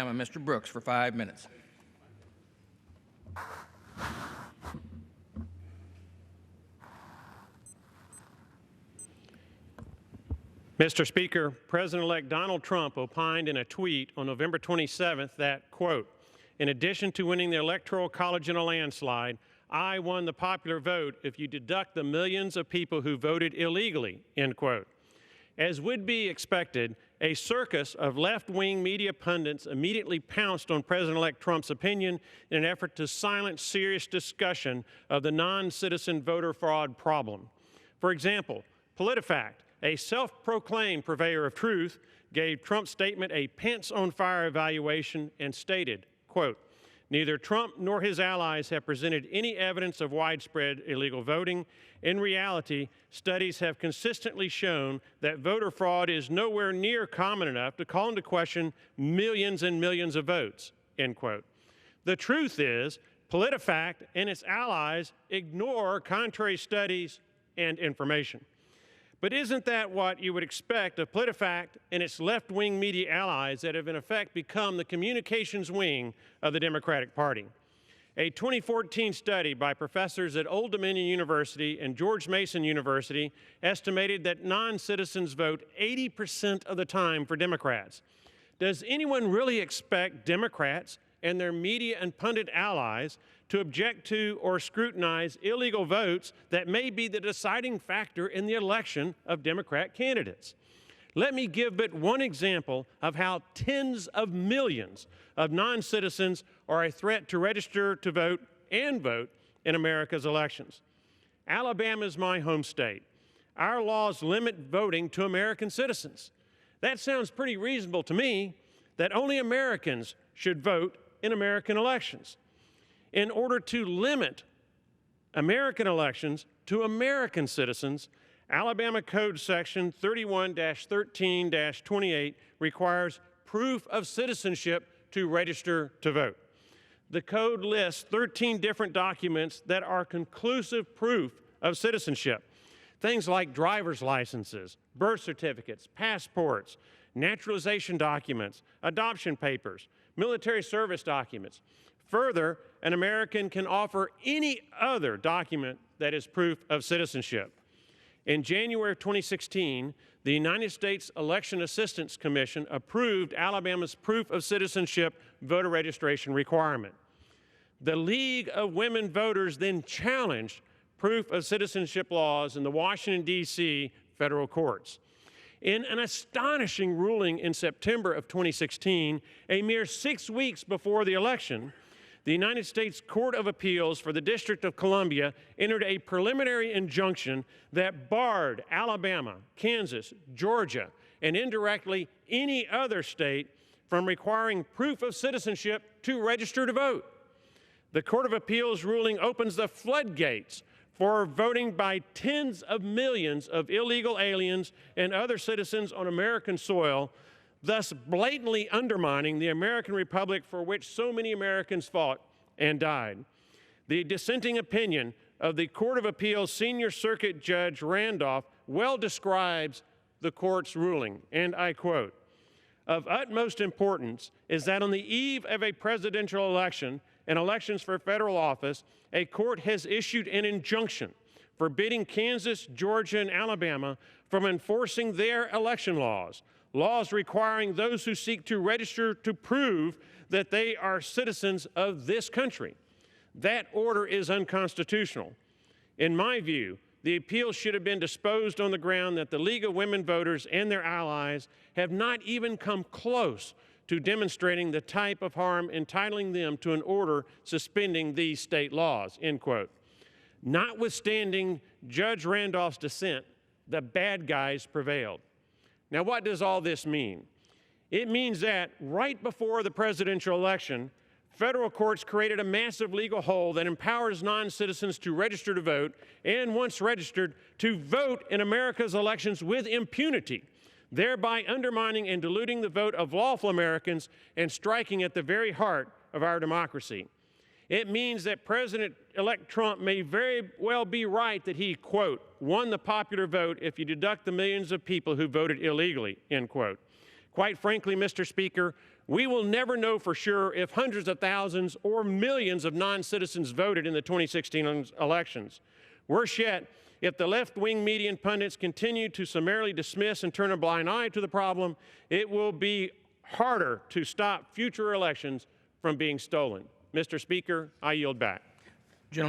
Mr. Brooks for 5 minutes. Mr. Speaker, President-elect Donald Trump opined in a tweet on November 27th that, quote, in addition to winning the Electoral College in a landslide, I won the popular vote if you deduct the millions of people who voted illegally, end quote. As would be expected, a circus of left-wing media pundits immediately pounced on President-elect Trump's opinion in an effort to silence serious discussion of the non-citizen voter fraud problem. For example, PolitiFact, a self-proclaimed purveyor of truth, gave Trump's statement a pants-on-fire evaluation and stated, quote, neither Trump nor his allies have presented any evidence of widespread illegal voting. In reality, studies have consistently shown that voter fraud is nowhere near common enough to call into question millions and millions of votes, end quote. The truth is, PolitiFact and its allies ignore contrary studies and information. But isn't that what you would expect of PolitiFact and its left-wing media allies that have in effect become the communications wing of the Democratic Party? A 2014 study by professors at Old Dominion University and George Mason University estimated that non-citizens vote 80% of the time for Democrats. Does anyone really expect Democrats and their media and pundit allies to object to or scrutinize illegal votes that may be the deciding factor in the election of Democrat candidates? Let me give but one example of how tens of millions of non-citizens are a threat to register to vote and vote in America's elections. Alabama is my home state. Our laws limit voting to American citizens. That sounds pretty reasonable to me, that only Americans should vote in American elections. In order to limit American elections to American citizens, Alabama Code Section 31-13-28 requires proof of citizenship to register to vote. The code lists 13 different documents that are conclusive proof of citizenship. Things like driver's licenses, birth certificates, passports, naturalization documents, adoption papers, military service documents. Further, an American can offer any other document that is proof of citizenship. In January of 2016, the United States Election Assistance Commission approved Alabama's proof of citizenship voter registration requirement. The League of Women Voters then challenged proof of citizenship laws in the Washington, D.C. federal courts. In an astonishing ruling in September of 2016, a mere 6 weeks before the election, the United States Court of Appeals for the District of Columbia entered a preliminary injunction that barred Alabama, Kansas, Georgia, and indirectly any other state from requiring proof of citizenship to register to vote. The Court of Appeals ruling opens the floodgates for voting by tens of millions of illegal aliens and other citizens on American soil, thus blatantly undermining the American Republic for which so many Americans fought and died. The dissenting opinion of the Court of Appeals Senior Circuit Judge Randolph well describes the court's ruling, and I quote, "Of utmost importance is that on the eve of a presidential election and elections for federal office, a court has issued an injunction forbidding Kansas, Georgia, and Alabama from enforcing their election laws, laws requiring those who seek to register to prove that they are citizens of this country. That order is unconstitutional. In my view, the appeal should have been disposed on the ground that the League of Women Voters and their allies have not even come close to demonstrating the type of harm entitling them to an order suspending these state laws," end quote. Notwithstanding Judge Randolph's dissent, the bad guys prevailed. Now, what does all this mean? It means that right before the presidential election, federal courts created a massive legal hole that empowers non-citizens to register to vote and, once registered, to vote in America's elections with impunity, thereby undermining and diluting the vote of lawful Americans and striking at the very heart of our democracy. It means that President-elect Trump may very well be right that he, quote, won the popular vote if you deduct the millions of people who voted illegally, end quote. Quite frankly, Mr. Speaker, we will never know for sure if hundreds of thousands or millions of non-citizens voted in the 2016 elections. Worse yet, if the left-wing media and pundits continue to summarily dismiss and turn a blind eye to the problem, it will be harder to stop future elections from being stolen. Mr. Speaker, I yield back. Gentleman